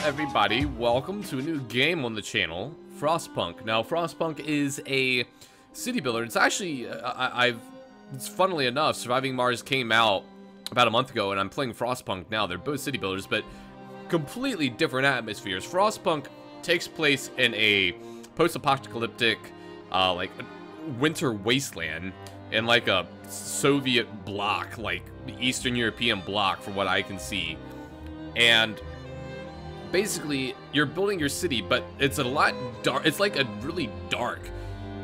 everybody? Welcome to a new game on the channel, Frostpunk. Now, Frostpunk is a city builder. It's actually, it's funnily enough, Surviving Mars came out about a month ago, and I'm playing Frostpunk now. They're both city builders, but completely different atmospheres. Frostpunk takes place in a post-apocalyptic, like, winter wasteland in, like, a Soviet bloc, like, Eastern European bloc, from what I can see. And basically, you're building your city, but it's a lot dark. It's like a really dark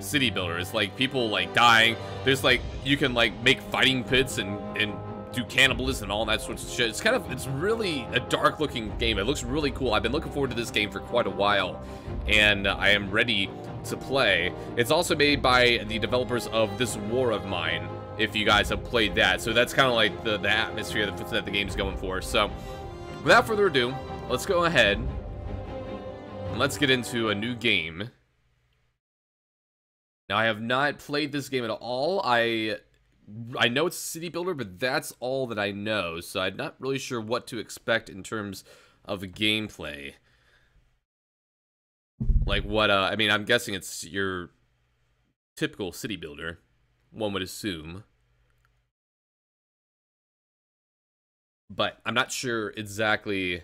city builder. It's like people like dying. There's like, you can like make fighting pits and do cannibalism and all that sorts of shit. It's kind of, it's really a dark looking game. It looks really cool. I've been looking forward to this game for quite a while, and I am ready to play. It's also made by the developers of This War of Mine, if you guys have played that. So that's kind of like the atmosphere that the game's going for. So without further ado, let's go ahead and let's get into a new game. Now, I have not played this game at all. I know it's a city builder, but that's all that I know. So I'm not really sure what to expect in terms of gameplay. Like what, I mean, I'm guessing it's your typical city builder, one would assume. But I'm not sure exactly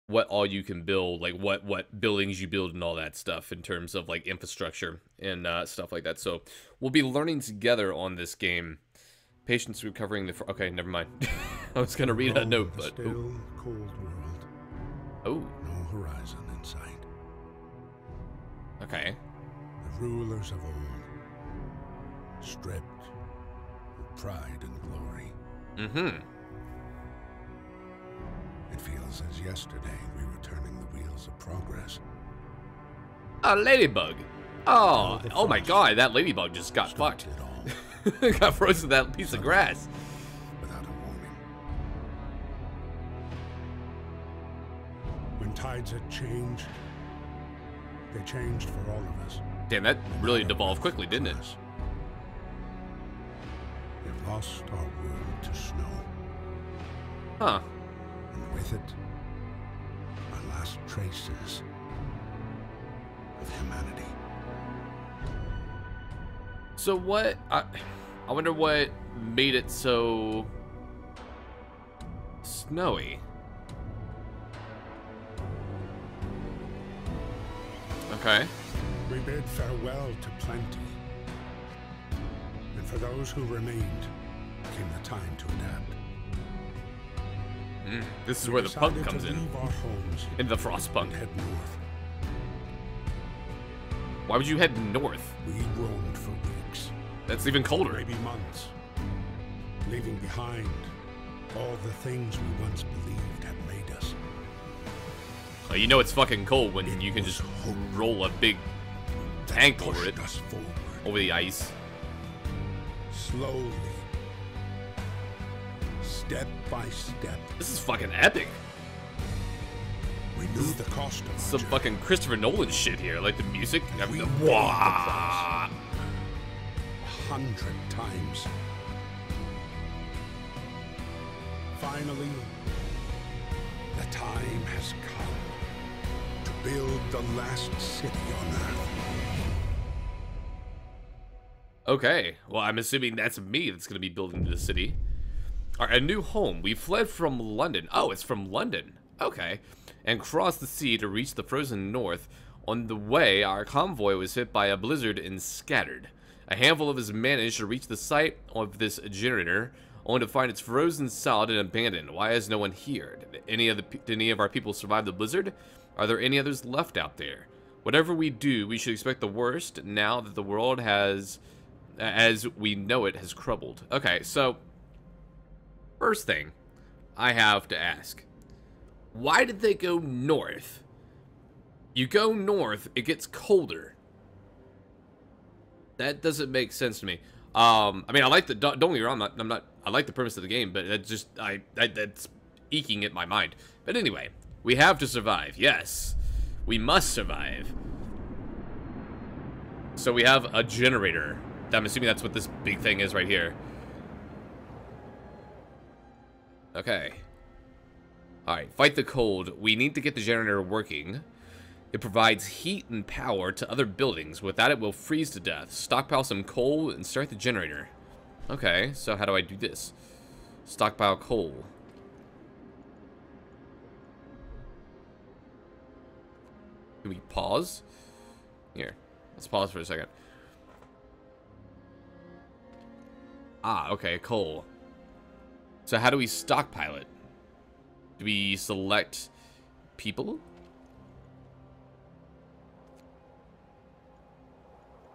what all you can build, like what buildings you build and all that stuff in terms of like infrastructure and stuff like that. So we'll be learning together on this game. Patience recovering the... Okay, never mind. I was going to read a note, but... Still cold world. Oh. No horizon in sight. Okay. The rulers of old, stripped of pride and glory. Mm-hmm. It feels as yesterday we were turning the wheels of progress. A ladybug. Oh my god, that ladybug just got fucked. Got frozen to that piece of grass. Without a warning. When tides had changed, they changed for all of us. Damn, that really devolved quickly, didn't it? We've lost our world to snow. Huh. And with it, our last traces of humanity. So what, I wonder what made it so snowy. Okay. We bid farewell to plenty. And for those who remained, came the time to adapt. This is where the punk comes in. Leave our homes Into the Frostpunk. and head north. Why would you head north? We roamed for weeks, That's even colder. maybe months, leaving behind all the things we once believed had made us. You know it's fucking cold when you can just roll a big tank over it, Pushed us forward, over the ice. slowly, step by step. This is fucking epic. We knew the cost of our Some journey. fucking Christopher Nolan shit here, like the music. We Everything. paid the Wah! 100 times. Finally, the time has come to build the last city on Earth. Okay, well, I'm assuming that's me that's gonna be building the city. Alright, a new home. We fled from London. Oh, it's from London. Okay. And crossed the sea to reach the frozen north. On the way, our convoy was hit by a blizzard and scattered. A handful of us managed to reach the site of this generator, only to find it's frozen solid and abandoned. Why is no one here? Did any of our people survive the blizzard? Are there any others left out there? Whatever we do, we should expect the worst now that the world has, as we know it, has crumbled. Okay, so first thing I have to ask, why did they go north? You go north, it gets colder. That doesn't make sense to me. I mean, I like the, don't get me wrong, I like the premise of the game, but it just, that's eking at my mind. But anyway, we have to survive. Yes, we must survive. So we have a generator. I'm assuming that's what this big thing is right here. Okay. Alright, fight the cold. We need to get the generator working. It provides heat and power to other buildings. Without it, we'll freeze to death. Stockpile some coal and start the generator. Okay, so how do I do this? Stockpile coal. Can we pause? Here, let's pause for a second. Ah, okay, coal. So how do we stockpile it? Do we select people?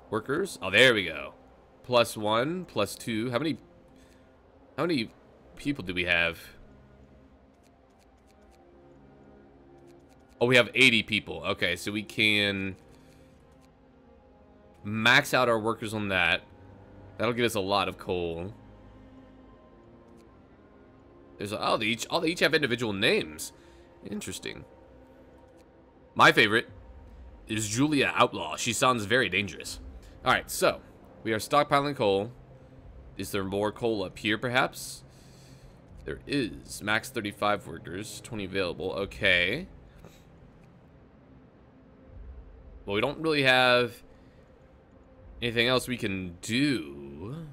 Workers? Oh, there we go. +1, +2. How many people do we have? Oh, we have 80 people. Okay, so we can max out our workers on that. That'll give us a lot of coal. There's they each have individual names. Interesting. My favorite is Julia Outlaw. She sounds very dangerous. All right, so we are stockpiling coal. Is there more coal up here, perhaps? There is. Max 35 workers, 20 available. Okay. Well, we don't really have anything else we can do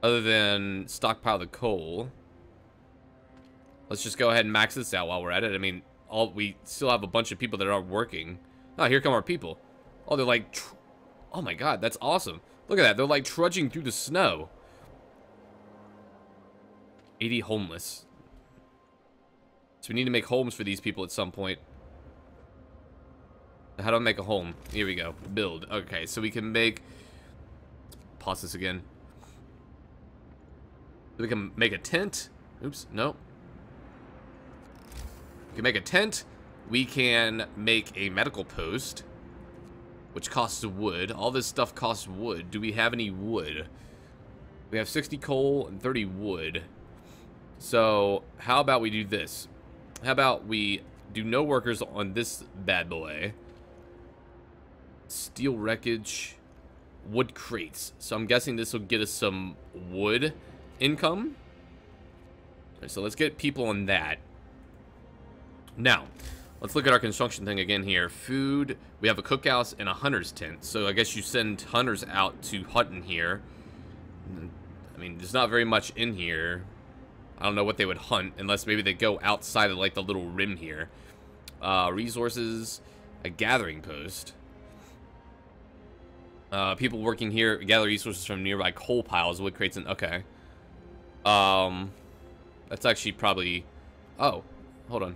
other than stockpile the coal. Let's just go ahead and max this out while we're at it. I mean, we still have a bunch of people that aren't working. Oh, here come our people. Oh, they're like, oh my god, that's awesome. Look at that, they're like trudging through the snow. 80 homeless. So we need to make homes for these people at some point. How do I make a home? Here we go, build. Okay, so we can make, pause this again. We can make a tent. Oops, no. We can make a tent. We can make a medical post, which costs wood. All this stuff costs wood. Do we have any wood? We have 60 coal and 30 wood. So how about we do this? How about we do no workers on this bad boy? Steel wreckage, wood crates. So I'm guessing this will get us some wood income. Right, so let's get people on that. Now, let's look at our construction thing again here. Food, we have a cookhouse and a hunter's tent. So I guess you send hunters out to hunt in here. I mean, there's not very much in here. I don't know what they would hunt unless maybe they go outside of like the little rim here. Resources, a gathering post. People working here gather resources from nearby coal piles, wood crates, and okay. That's actually probably, oh, hold on.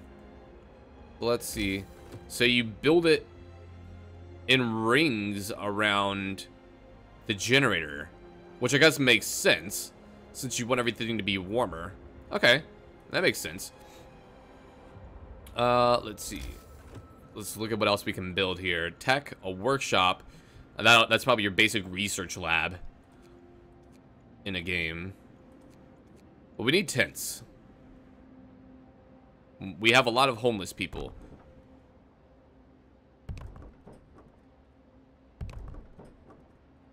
Let's see. So you build it in rings around the generator, which I guess makes sense since you want everything to be warmer. Okay, that makes sense. Let's see. Let's look at what else we can build here. Tech, a workshop. That's probably your basic research lab in a game. But we need tents. We have a lot of homeless people.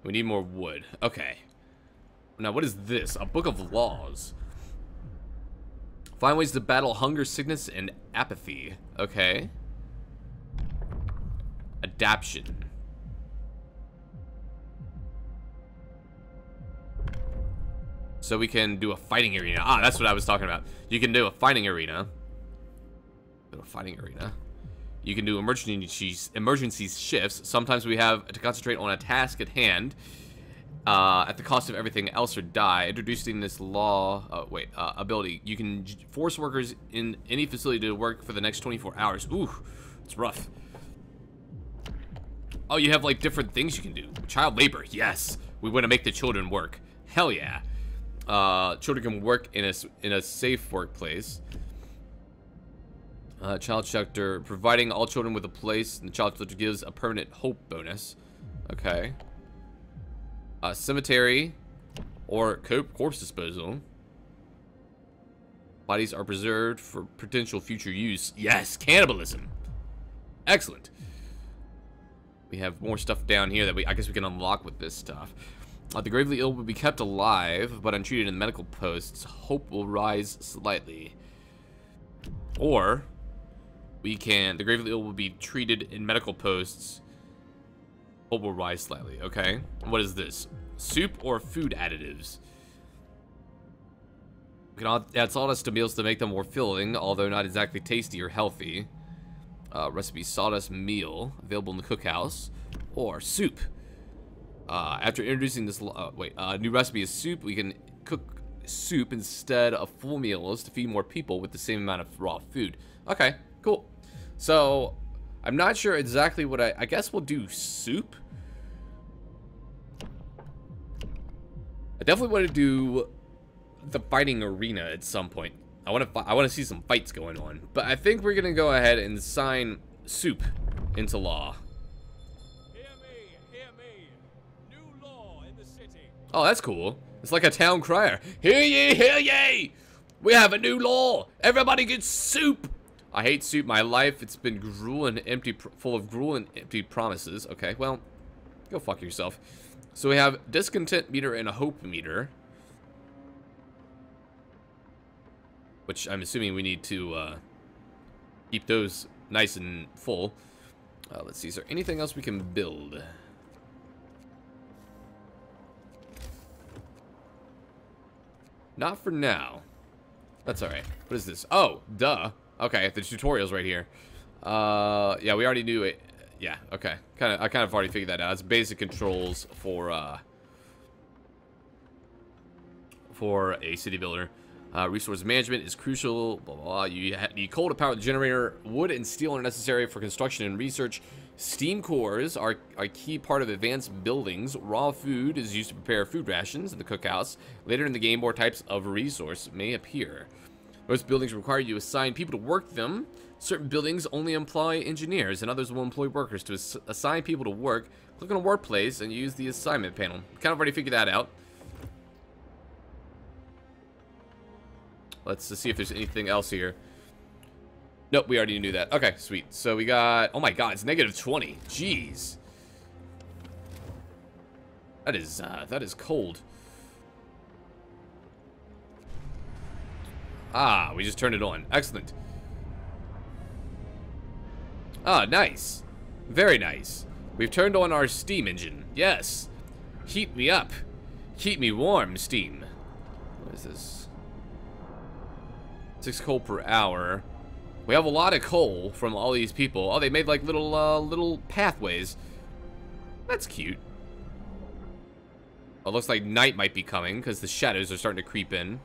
We need more wood. Okay. Now, what is this? A book of laws. Find ways to battle hunger, sickness, and apathy. Okay. Adaption. So we can do a fighting arena. Ah, that's what I was talking about. You can do a fighting arena. You can do emergency shifts. Sometimes we have to concentrate on a task at hand at the cost of everything else or die. Introducing this law, ability. You can force workers in any facility to work for the next 24 hours. Ooh, it's rough. Oh, you have like different things you can do. Child labor, yes. We want to make the children work. Hell yeah. Children can work in a safe workplace. Child shelter, providing all children with a place in the child shelter gives a permanent hope bonus. Okay. Cemetery or corpse disposal. Bodies are preserved for potential future use. Yes, cannibalism. Excellent. We have more stuff down here that I guess we can unlock with this stuff. The gravely ill will be kept alive, but untreated in medical posts. Hope will rise slightly. Or we can, the gravely ill will be treated in medical posts. Hope will rise slightly. Okay. What is this? Soup or food additives? We can add sawdust to meals to make them more filling, although not exactly tasty or healthy. Recipe sawdust meal, available in the cookhouse. Or soup. After introducing this, new recipe is soup. We can cook soup instead of full meals to feed more people with the same amount of raw food. Okay, cool. So, I'm not sure exactly what I guess we'll do soup. I definitely want to do the fighting arena at some point. I want to see some fights going on. But I think we're going to go ahead and sign soup into law. Hear me. New law in the city. Oh, that's cool. It's like a town crier. Hear ye, hear ye! We have a new law. Everybody gets soup. I hate soup. My life, it's been gruel and empty, full of gruel and empty promises. Okay, well, go fuck yourself. So we have discontent meter and a hope meter, which I'm assuming we need to keep those nice and full. Let's see, is there anything else we can build? Not for now. That's alright. What is this? Oh, duh. Okay, the tutorial's right here. Yeah, we already knew it. Yeah, okay. I kind of already figured that out. It's basic controls for a city builder. Resource management is crucial. Blah, blah, blah. You need coal to power the generator. Wood and steel are necessary for construction and research. Steam cores are a key part of advanced buildings. Raw food is used to prepare food rations in the cookhouse. Later in the game, more types of resource may appear. Most buildings require you to assign people to work them. Certain buildings only employ engineers, and others will employ workers. To assign people to work, click on workplace and use the assignment panel. Kind of already figured that out. Let's see if there's anything else here. Nope, we already knew that. Okay, sweet. So we got... Oh my god, it's negative 20. Jeez. That is cold. Ah, we just turned it on. Excellent. Ah, nice. Very nice. We've turned on our steam engine. Yes. Heat me up. Keep me warm, steam. What is this? 6 coal per hour. We have a lot of coal from all these people. Oh, they made like little pathways. That's cute. Oh, it looks like night might be coming because the shadows are starting to creep in.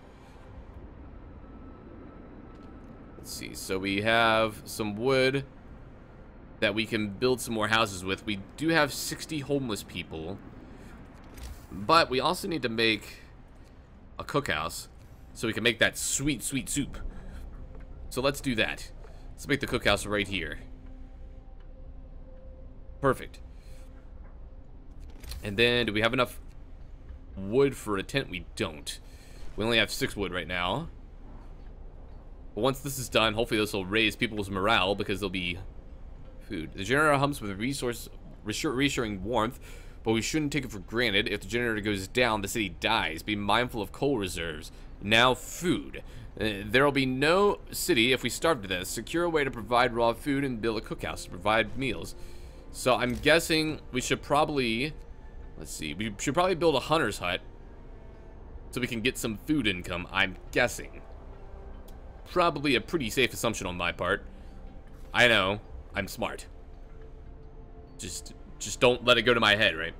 Let's see. So we have some wood that we can build some more houses with. We do have 60 homeless people. But we also need to make a cookhouse so we can make that sweet, sweet soup. So let's do that. Let's make the cookhouse right here. Perfect. And then, do we have enough wood for a tent? We don't. We only have 6 wood right now. But once this is done, hopefully this will raise people's morale because there'll be food. The generator hums with reassuring warmth, but we shouldn't take it for granted. If the generator goes down, the city dies. Be mindful of coal reserves. Now, food. There will be no city if we starve to death. Secure a way to provide raw food and build a cookhouse to provide meals. So I'm guessing we should probably... Let's see. We should probably build a hunter's hut so we can get some food income, I'm guessing. Probably a pretty safe assumption on my part. I know. I'm smart. Just don't let it go to my head, right?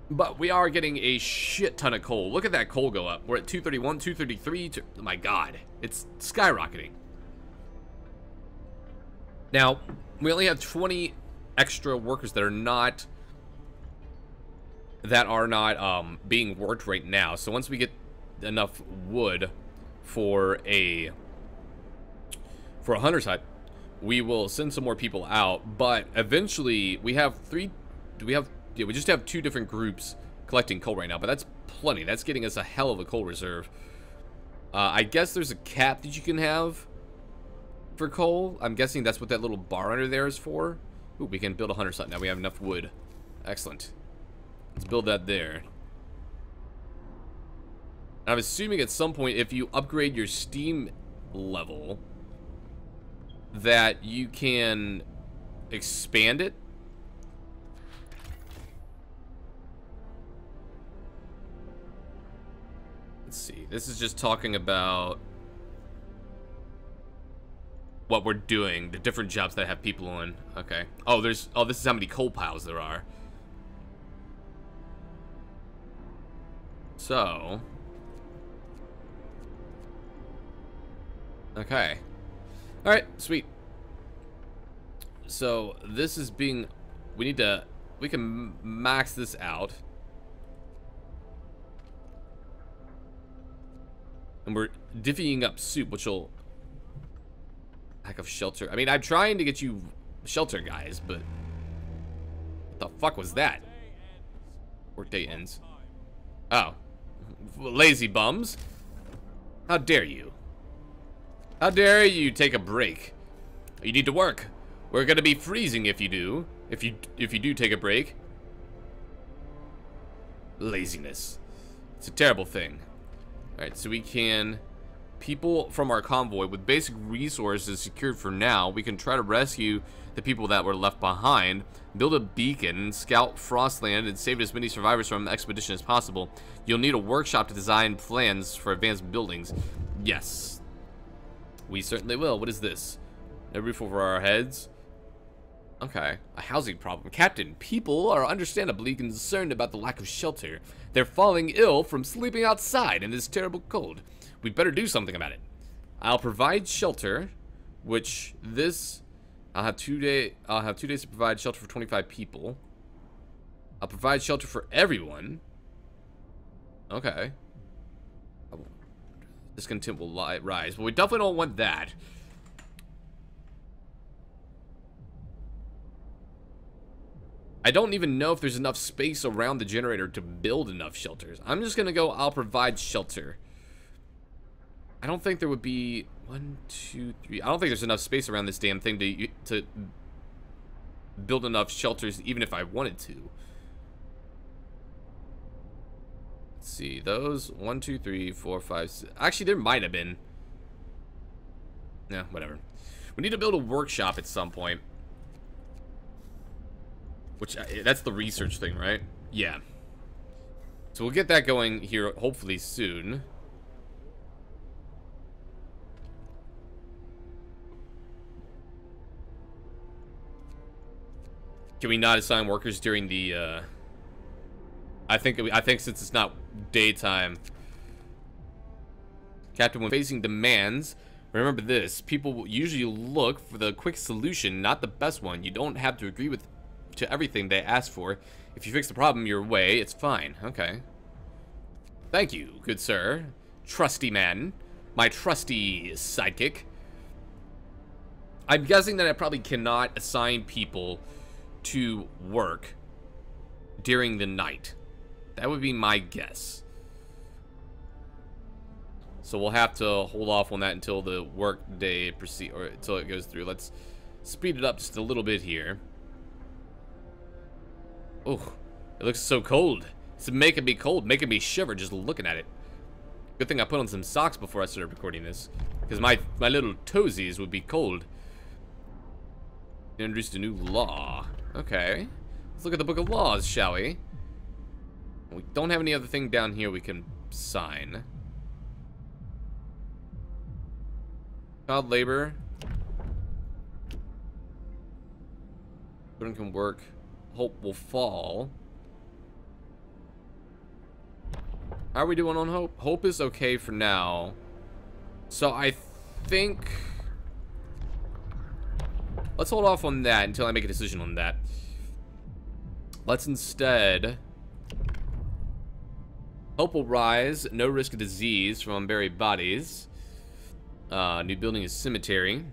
But we are getting a shit ton of coal. Look at that coal go up. We're at 231, 233. Oh my god. It's skyrocketing. Now, we only have 20 extra workers that are not being worked right now. So once we get enough wood for a hunter's hut, we will send some more people out. But eventually, we have 3. Do we have? Yeah, we just have 2 different groups collecting coal right now, but that's plenty. That's getting us a hell of a coal reserve. I guess there's a cap that you can have for coal. I'm guessing that's what that little bar under there is for. Ooh, we can build a hunter's hut now. We have enough wood. Excellent. Let's build that there. And I'm assuming at some point, if you upgrade your steam level, that you can expand it. Let's see. This is just talking about what we're doing, the different jobs that have people on. Okay. Oh, this is how many coal piles there are. So, okay. All right, sweet. So this is being, we can max this out. And we're divvying up soup, which will lack of shelter. I mean, I'm trying to get you shelter, guys, but what the fuck was that? Workday ends. Oh, lazy bums! How dare you? How dare you take a break? You need to work. We're gonna be freezing if you do. If you do take a break. Laziness. It's a terrible thing. Alright, so we can... People from our convoy with basic resources secured for now, we can try to rescue the people that were left behind, build a beacon, scout Frostland, and save as many survivors from the expedition as possible. You'll need a workshop to design plans for advanced buildings. Yes. We certainly will. What is this? No roof over our heads? Okay. A housing problem. Captain, people are understandably concerned about the lack of shelter. They're falling ill from sleeping outside in this terrible cold. We'd better do something about it. I'll provide shelter, which this... I'll have 2 days to provide shelter for 25 people. I'll provide shelter for everyone. Okay. Discontent will rise, but we definitely don't want that. I don't even know if there's enough space around the generator to build enough shelters. I'm just gonna go, I'll provide shelter. I don't think there would be 1, 2, 3. I don't think there's enough space around this damn thing to build enough shelters, even if I wanted to. Let's see, those 1, 2, 3, 4, 5, 6. Actually, there might have been. Yeah, whatever. We need to build a workshop at some point. Which, that's the research thing, right? Yeah. So we'll get that going here, hopefully soon. Can we not assign workers during the, I think since it's not daytime. Captain, when facing demands, remember this. People will usually look for the quick solution, not the best one. You don't have to agree to everything they ask for. If you fix the problem your way, it's fine. Okay. Thank you, good sir. Trusty man. My trusty sidekick. I'm guessing that I probably cannot assign people to work during the night. That would be my guess. So we'll have to hold off on that until the work day proceed, or until it goes through. Let's speed it up just a little bit here. Oh, it looks so cold. It's making me cold, making me shiver just looking at it. Good thing I put on some socks before I started recording this, because my little toesies would be cold. Introduced a new law. Okay. Let's look at the book of laws, shall we? We don't have any other thing down here we can sign. Child labor. Children can work. Hope will fall. How are we doing on hope? Hope is okay for now. So I think... Let's hold off on that until I make a decision on that. Let's instead... Hope will rise. No risk of disease from unburied bodies. New building is cemetery.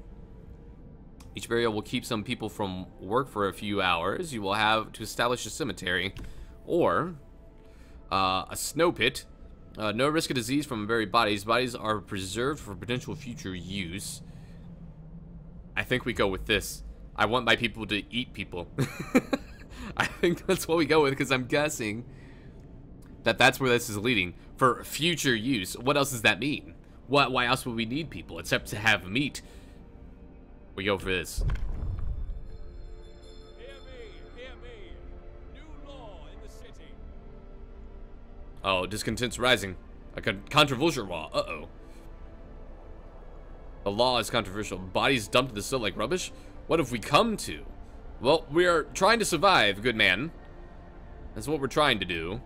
Each burial will keep some people from work for a few hours. You will have to establish a cemetery. Or a snow pit. No risk of disease from unburied bodies. Bodies are preserved for potential future use. I think we go with this. I want my people to eat people. I think that's what we go with, because I'm guessing that that's where this is leading. For future use. What else does that mean? Why else would we need people except to have meat? We go for this. Hear me, hear me. New law in the city. Oh, discontent's rising. A controversial law. Uh-oh. The law is controversial. Bodies dumped in the silt like rubbish? What have we come to? Well, we are trying to survive, good man. That's what we're trying to do.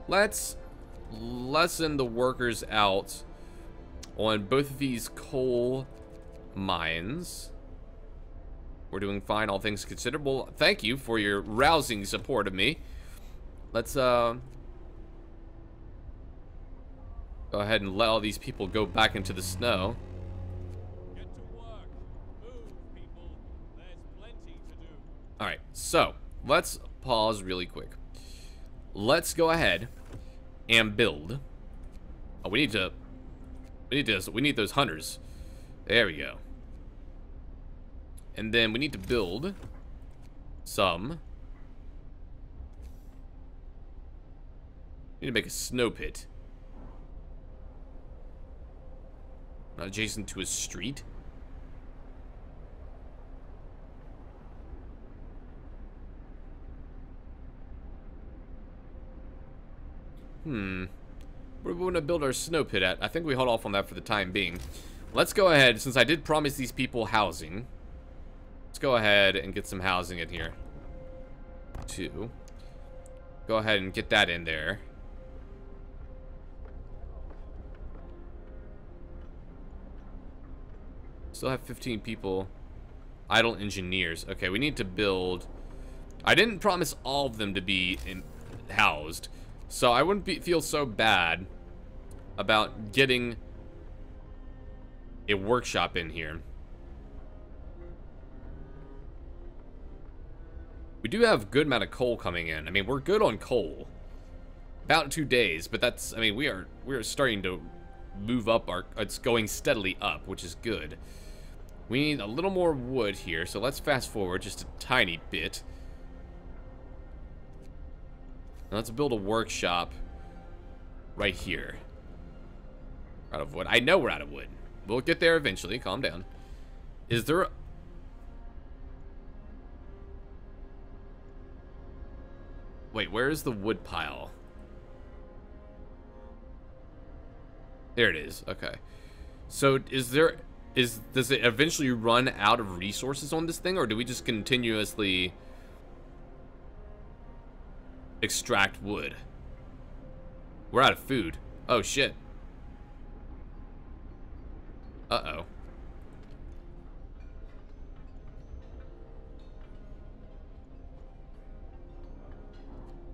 Let's lessen the workers out on both of these coal mines. We're doing fine, all things considered. Well, thank you for your rousing support of me. Let's go ahead and let all these people go back into the snow. Get to work. Move, people. There's plenty to do. Alright, so let's pause really quick. Let's go ahead and build. Oh, we need those hunters. There we go. And then we need to build some. We need to make a snow pit. Not adjacent to a street. Where we want to build our snow pit at? I think we hold off on that for the time being. Let's go ahead, since I did promise these people housing. Let's go ahead and get some housing in here. 2. Go ahead and get that in there. Still have 15 people. Idle engineers. Okay, we need to build. I didn't promise all of them to be housed, so I wouldn't feel so bad about getting a workshop in here. We do have a good amount of coal coming in. I mean, we're good on coal. About 2 days, but that's, I mean, we are starting to move up it's going steadily up, which is good. We need a little more wood here, so let's fast forward just a tiny bit. Now let's build a workshop right here. Out of wood. I know we're out of wood. We'll get there eventually. Calm down. Is there Wait, where is the wood pile? There it is. Okay. So does it eventually run out of resources on this thing, or do we just continuously extract wood? We're out of food. Oh shit. Uh-oh.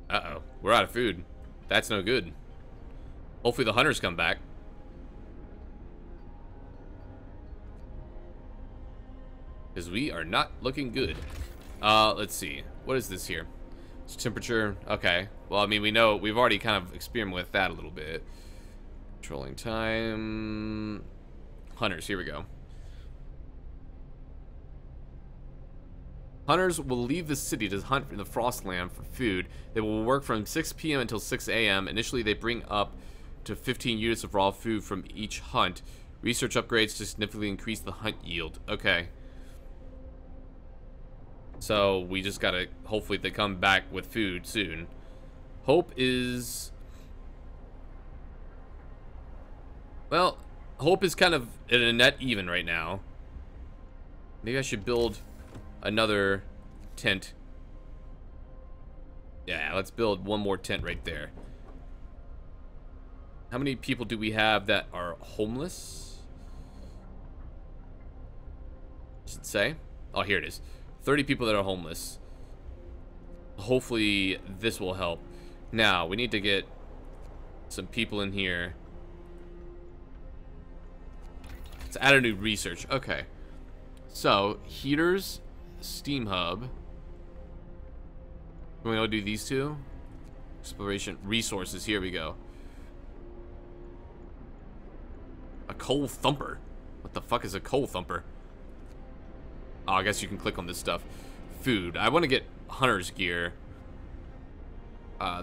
Uh-oh. We're out of food. That's no good. Hopefully the hunters come back. Because we are not looking good. Let's see. What is this here? It's temperature. Okay. Well, I mean, we know we've already kind of experimented with that a little bit. Controlling time. Hunters. Here we go. Hunters will leave the city to hunt in the Frostland for food. They will work from 6 p.m. until 6 a.m. Initially, they bring up to 15 units of raw food from each hunt. Research upgrades to significantly increase the hunt yield. Okay. So we just gotta, hopefully they come back with food soon. Hope is, well, hope is kind of in a net even right now. Maybe I should build another tent. Yeah, let's build one more tent right there. How many people do we have that are homeless? Does it say? Oh, here it is. 30 people that are homeless. Hopefully this will help. Now, we need to get some people in here. Let's add a new research. Okay. So, heaters, steam hub. Can we all do these two? Exploration, resources, here we go. A coal thumper. What the fuck is a coal thumper? Oh, I guess you can click on this stuff. Food. I want to get hunter's gear.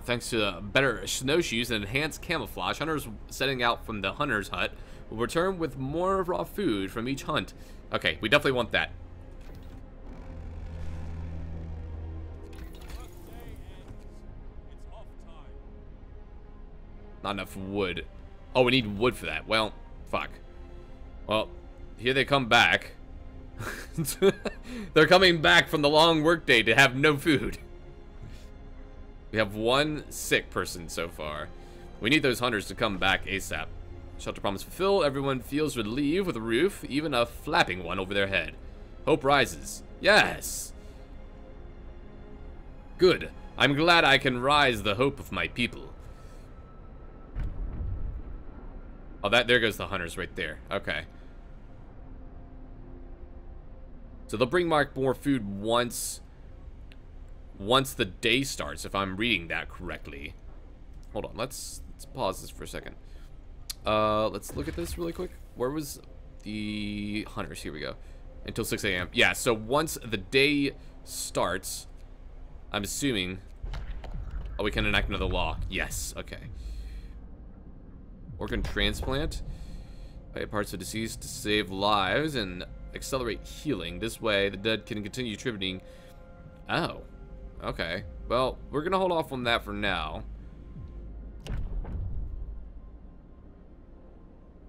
Thanks to better snowshoes and enhanced camouflage, hunters setting out from the hunter's hut will return with more raw food from each hunt. Okay, we definitely want that. Not enough wood. Oh, we need wood for that. Well, fuck. Well, here they come back. They're coming back from the long workday to have no food. We have one sick person so far. We need those hunters to come back ASAP. Shelter promise fulfilled. Everyone feels relieved with a roof, even a flapping one over their head. Hope rises. Yes. Good. I'm glad I can rise the hope of my people. Oh, there goes the hunters right there. Okay. So they'll bring back more food once the day starts, if I'm reading that correctly. Hold on, let's pause this for a second. Let's look at this really quick. Where was the hunters? Here we go. Until 6 a.m. Yeah, so once the day starts, I'm assuming... Oh, we can enact another law. Yes, okay. Organ transplant. By parts of deceased to save lives and accelerate healing. This way, the dead can continue contributing. Oh, okay. Well, we're gonna hold off on that for now.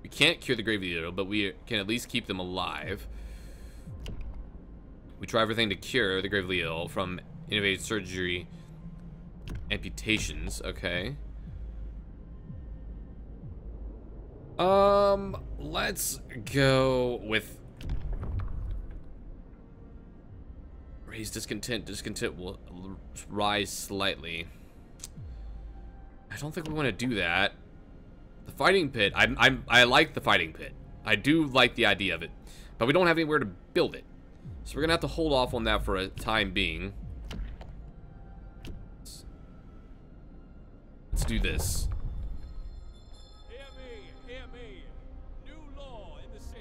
We can't cure the gravely ill, but we can at least keep them alive. We try everything to cure the gravely ill, from innovative surgery, amputations. Okay. Let's go with raise discontent. Discontent will rise slightly. I don't think we want to do that. The fighting pit. I like the fighting pit. I do like the idea of it, but we don't have anywhere to build it, so we're gonna have to hold off on that for a time being. Let's do this.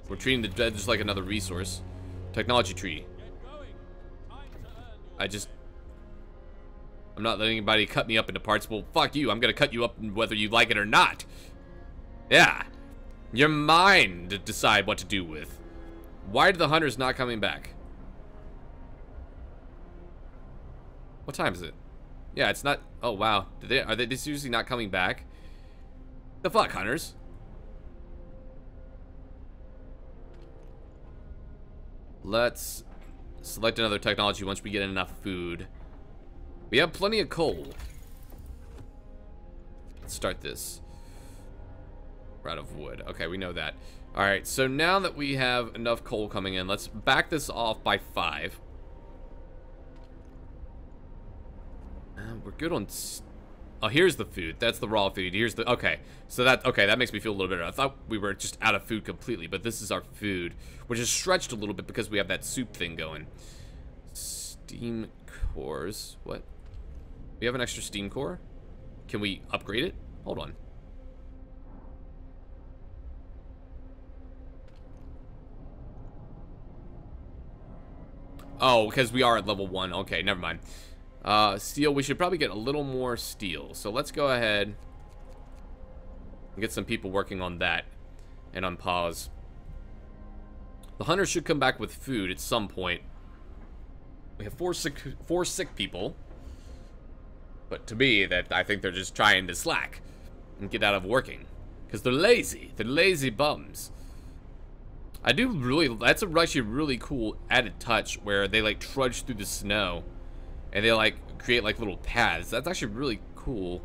We're treating the dead just like another resource. Technology tree. I'm not letting anybody cut me up into parts. Well, fuck you. I'm gonna cut you up whether you like it or not. Yeah. You're mine to decide what to do with. Why are the hunters not coming back? What time is it? Yeah, it's not... Oh, wow. Are they seriously not coming back? The fuck, hunters? Let's select another technology once we get enough food. We have plenty of coal. Let's start this. We're out of wood. Okay, we know that. Alright, so now that we have enough coal coming in, let's back this off by 5. We're good on... Oh, here's the food. That's the raw food. Here's the... Okay. So that... Okay, that makes me feel a little better. I thought we were just out of food completely, but this is our food, which is stretched a little bit because we have that soup thing going. Steam cores. What? We have an extra steam core? Can we upgrade it? Hold on. Oh, because we are at level 1. Okay, never mind. Steel, we should probably get a little more steel. So let's go ahead and get some people working on that and unpause. The hunters should come back with food at some point. We have four sick people. But to me, I think they're just trying to slack and get out of working. Because they're lazy. They're lazy bums. That's actually a really cool added touch where they like trudge through the snow. And they like create like little paths. That's actually really cool.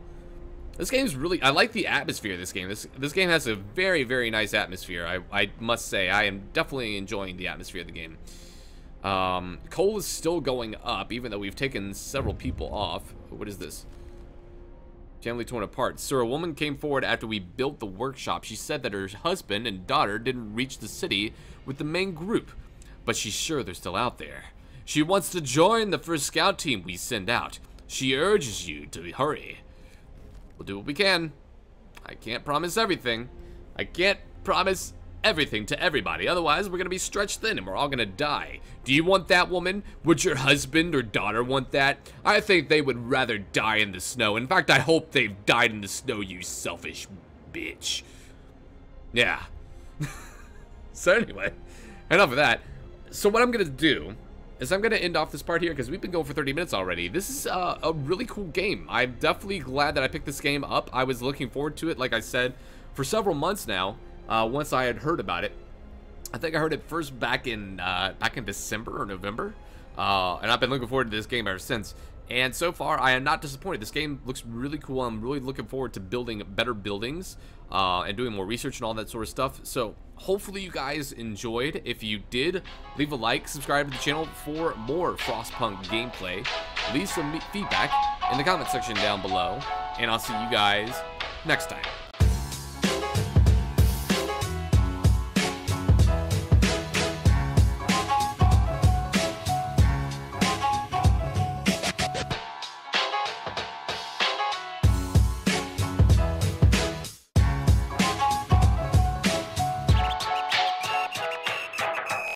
This game's really... I like the atmosphere of this game. This game has a very, very nice atmosphere. I must say, I am definitely enjoying the atmosphere of the game. Coal is still going up, even though we've taken several people off. What is this? Family torn apart. Sir, a woman came forward after we built the workshop. She said that her husband and daughter didn't reach the city with the main group, but she's sure they're still out there. She wants to join the first scout team we send out. She urges you to hurry. We'll do what we can. I can't promise everything. I can't promise everything to everybody. Otherwise, we're going to be stretched thin and we're all going to die. Do you want that, woman? Would your husband or daughter want that? I think they would rather die in the snow. In fact, I hope they've died in the snow, you selfish bitch. Yeah. So anyway, enough of that. So what I'm going to do is I'm going to end off this part here because we've been going for 30 minutes already. This is a really cool game. I'm definitely glad that I picked this game up. I was looking forward to it, like I said, for several months now, once I had heard about it. I think I heard it first back in December or November, and I've been looking forward to this game ever since. And so far, I am not disappointed. This game looks really cool. I'm really looking forward to building better buildings and doing more research and all that sort of stuff. So hopefully you guys enjoyed. If you did, leave a like, subscribe to the channel for more Frostpunk gameplay. Leave some feedback in the comment section down below, and I'll see you guys next time.